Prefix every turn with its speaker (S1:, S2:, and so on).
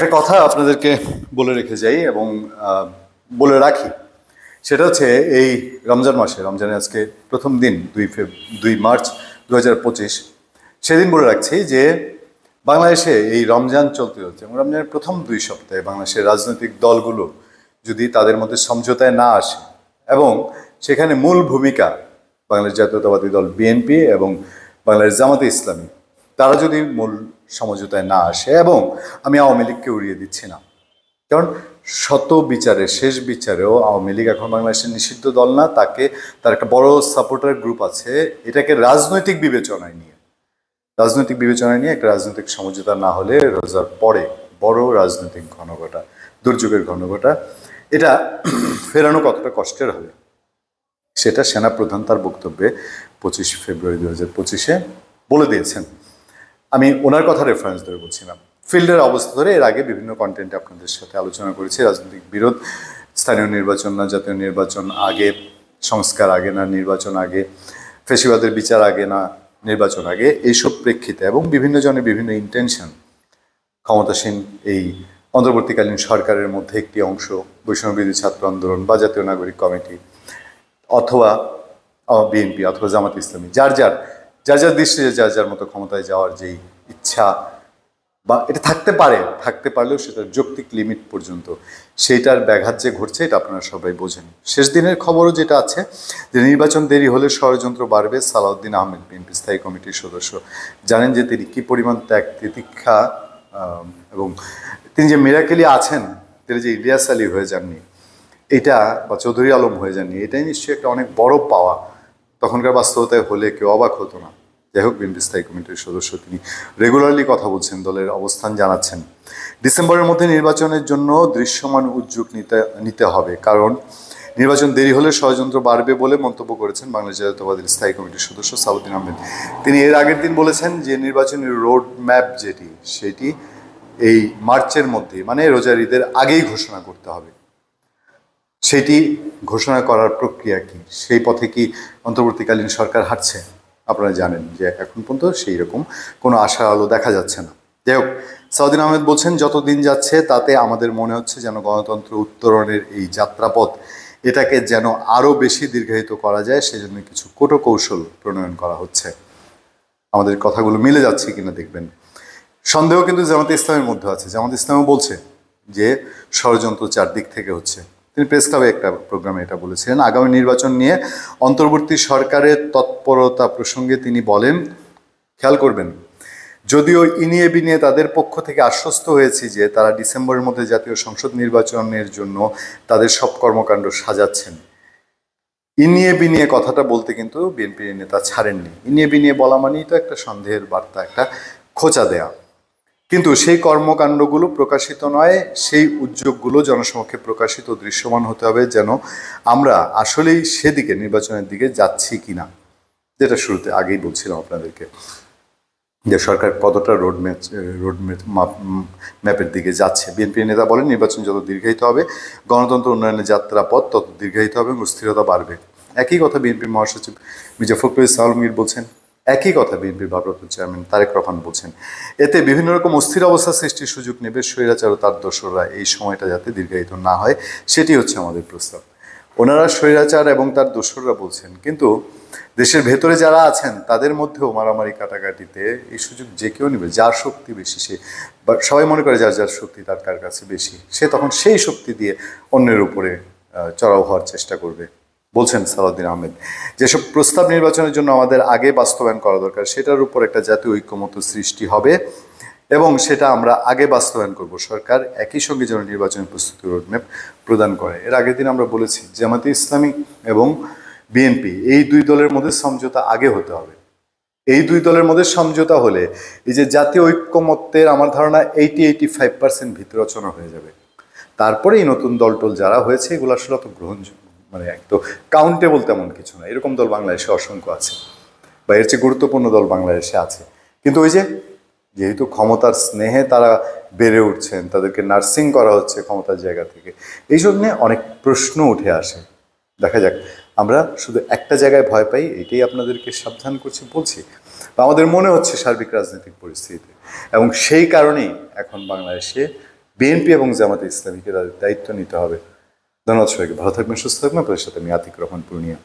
S1: একটা কথা আপনাদেরকে বলে রেখে যাই এবং বলে রাখি, সেটা হচ্ছে এই রমজান মাসে, রমজানের আজকে প্রথম দিন 2 মার্চ 2025, সেদিন বলে রাখছি যে বাংলাদেশে এই রমজান চলতে হচ্ছে এবং রমজানের প্রথম 2 সপ্তাহে বাংলাদেশের রাজনৈতিক দলগুলো যদি তাদের মধ্যে সমঝোতায় না আসে এবং সেখানে মূল ভূমিকা বাংলাদেশ জাতীয়তাবাদী দল বিএনপি এবং বাংলাদেশ জামাতে ইসলামী, তারা যদি মূল সমঝোতায় না আসে, এবং আমি আওয়ামী লীগকে উড়িয়ে দিচ্ছি না, কারণ শত বিচারে শেষ বিচারেও আওয়ামী লীগ এখন বাংলাদেশের নিষিদ্ধ দল না, তার একটা বড় সাপোর্টার গ্রুপ আছে। এটাকে রাজনৈতিক বিবেচনায় নিয়ে একটা রাজনৈতিক সমঝোতা না হলে রোজার পরে বড় রাজনৈতিক ঘনঘটা, দুর্যোগের ঘনঘটা, এটা ফেরানো কতটা কষ্টের হবে সেটা সেনাপ্রধান তার বক্তব্যে 25 ফেব্রুয়ারি 2025 বলে দিয়েছেন। আমি ওনার কথা রেফারেন্স ধরে বলছিলাম। ফিল্ডের অবস্থা ধরে এর আগে বিভিন্ন কন্টেন্টে আপনাদের সাথে আলোচনা করেছি। রাজনৈতিক বিরোধ, স্থানীয় নির্বাচন না জাতীয় নির্বাচন আগে, সংস্কার আগে না নির্বাচন আগে, ফেসিবাদের বিচার আগে না নির্বাচন আগে, এইসব প্রেক্ষিতে এবং বিভিন্ন জনের বিভিন্ন ইন্টেনশন, ক্ষমতাসীন এই অন্তর্বর্তীকালীন সরকারের মধ্যে একটি অংশ বৈষম্যবিরোধী ছাত্র আন্দোলন বা জাতীয় নাগরিক কমিটি অথবা বিএনপি অথবা জামাত ইসলামী, যার যার দৃষ্টিতে যার মতো ক্ষমতায় যাওয়ার যেই ইচ্ছা, বা এটা থাকতে পারলেও সেটার যৌক্তিক লিমিট পর্যন্ত সেইটার ব্যাঘাত যে ঘটছে, এটা আপনারা সবাই বোঝেন। শেষ দিনের খবরও যেটা আছে যে নির্বাচন দেরি হলে ষড়যন্ত্র বাড়বে। সালাউদ্দিন আহমেদ, বিএনপি স্থায়ী কমিটির সদস্য, জানেন যে তিনি কী পরিমাণ ত্যাগ তিতিক্ষা এবং তিনি যে মিরাকেলি আছেন, তিনি যে ইলিয়াস আলী হয়ে যাননি এটা, বা চৌধুরী আলম হয়ে যাননি, এটাই নিশ্চয়ই একটা অনেক বড় পাওয়া। তখনকার বাস্তবতায় হলে কেউ অবাক হতো না। যাই হোক, বিএনপি স্থায়ী কমিটির সদস্য, তিনি রেগুলারলি কথা বলছেন, দলের অবস্থান জানাচ্ছেন। ডিসেম্বরের মধ্যে নির্বাচনের জন্য দৃশ্যমান উদ্যোগ নিতে হবে, কারণ নির্বাচন দেরি হলে ষড়যন্ত্র বাড়বে বলে মন্তব্য করেছেন বাংলাদেশ জাতীয়তাবাদী স্থায়ী কমিটির সদস্য সালাউদ্দিন আহমেদ। তিনি এর আগের দিন বলেছেন যে নির্বাচনের রোড ম্যাপ সেটি এই মার্চের মধ্যে, মানে রোজার ঈদের আগেই ঘোষণা করতে হবে। সেটি ঘোষণা করার প্রক্রিয়া কি, সেই পথে কি অন্তর্বর্তীকালীন সরকার হাঁটছে? আপনারা জানেন যে এখন পর্যন্ত সেই রকম কোনো আশার আলো দেখা যাচ্ছে না। যাই হোক, সালাউদ্দিন আহমেদ বলছেন, যত দিন যাচ্ছে তাতে আমাদের মনে হচ্ছে যেন গণতন্ত্র উত্তরণের এই যাত্রাপথ, এটাকে যেন আরও বেশি দীর্ঘায়িত করা যায়, সেজন্য কিছু কৌশল প্রণয়ন করা হচ্ছে। আমাদের কথাগুলো মিলে যাচ্ছে কিনা দেখবেন। সন্দেহ কিন্তু জামাতে ইসলামের মধ্যে আছে। জামাতে ইসলামও বলছে যে ষড়যন্ত্র চারদিক থেকে হচ্ছে। তিনি প্রেস ক্লাবে একটা প্রোগ্রামে এটা বলেছিলেন। আগামী নির্বাচন নিয়ে অন্তর্বর্তী সরকারের তৎপরতা প্রসঙ্গে তিনি বলেন, খেয়াল করবেন, যদিও ইনিয়ে বিনিয়ে তাদের পক্ষ থেকে আশ্বস্ত হয়েছি যে তারা ডিসেম্বরের মধ্যে জাতীয় সংসদ নির্বাচনের জন্য তাদের সব কর্মকাণ্ড সাজাচ্ছেন। ইনিয়ে বিনিয়ে কথাটা বলতে কিন্তু বিএনপির নেতা ছাড়েননি। ইনিয়ে বিনিয়ে বলা মানেই তো একটা সন্দেহের বার্তা, একটা খোঁচা দেয়া। কিন্তু সেই কর্মকাণ্ডগুলো প্রকাশিত নয়, সেই উদ্যোগগুলো জনসমক্ষে প্রকাশিত, দৃশ্যমান হতে হবে, যেন আমরা আসলেই সেদিকে, নির্বাচনের দিকে যাচ্ছি কিনা। যেটা শুরুতে আগেই বলছিলাম আপনাদেরকে, যে সরকার কতটা রোড ম্যাপের দিকে যাচ্ছে। বিএনপির নেতা বলেন, নির্বাচন যত দীর্ঘায়িত হবে, গণতন্ত্র উন্নয়নের যাত্রাপথ তত দীর্ঘায়িত হবে এবং স্থিরতা বাড়বে। একই কথা বিএনপির মহাসচিব মির্জা ফখরুল ইসলাম আলমগীর বলছেন, একই কথা বিএনপির ভারপ্রাপ্ত চেয়ারম্যান তারেক রহমান বলছেন। এতে বিভিন্ন রকম অস্থির অবস্থা সৃষ্টির সুযোগ নেবে স্বৈরাচার ও তার দোসররা। এই সময়টা যাতে দীর্ঘায়িত না হয়, সেটি হচ্ছে আমাদের প্রস্তাব। ওনারা স্বৈরাচার এবং তার দোসররা বলছেন, কিন্তু দেশের ভেতরে যারা আছেন তাদের মধ্যেও মারামারি কাটাকাটিতে এই সুযোগ যে কেউ নেবে। যার শক্তি বেশি, সে, বা সবাই মনে করে যার শক্তি তার কার কাছে বেশি, সে তখন সেই শক্তি দিয়ে অন্যের উপরে চড়াও হওয়ার চেষ্টা করবে, বলছেন সালাউদ্দিন আহমেদ। যেসব প্রস্তাব নির্বাচনের জন্য আমাদের আগে বাস্তবায়ন করা দরকার, সেটার উপর একটা জাতীয় ঐক্যমত্য সৃষ্টি হবে এবং সেটা আমরা আগে বাস্তবায়ন করব। সরকার একই সঙ্গে যেন নির্বাচনের প্রস্তুতি রোডম্যাপ প্রদান করে। এর আগের দিন আমরা বলেছি, জামাতে ইসলামী এবং বিএনপি, এই 2 দলের মধ্যে সমঝোতা আগে হতে হবে। এই 2 দলের মধ্যে সমঝোতা হলে এই যে জাতীয় ঐক্যমত্যের, আমার ধারণা 80-85% ভিত রচনা হয়ে যাবে। তারপরে এই নতুন দলটল যারা হয়েছে, এগুলো আসলে অত গ্রহণযোগ্য, মানে একদম কাউন্টেবল তেমন কিছু না। এরকম দল বাংলাদেশে অসংখ্য আছে, বা এর চেয়ে গুরুত্বপূর্ণ দল বাংলাদেশে আছে। কিন্তু ওই যে, যেহেতু ক্ষমতার স্নেহে তারা বেড়ে উঠছেন, তাদেরকে নার্সিং করা হচ্ছে ক্ষমতার জায়গা থেকে, এই জন্যে অনেক প্রশ্ন উঠে আসে। দেখা যাক, আমরা শুধু একটা জায়গায় ভয় পাই, এটাই আপনাদেরকে সাবধান বলছি, বা আমাদের মনে হচ্ছে সার্বিক রাজনৈতিক পরিস্থিতি, এবং সেই কারণেই এখন বাংলাদেশে বিএনপি এবং জামাতে ইসলামীকে তাদের দায়িত্ব নিতে হবে। ধন্যবাদ সবাইকে, ভালো থাকবেন, সুস্থ থাকবেন। আপনাদের সাথে আমি আতিক রহমান পূর্ণিয়া।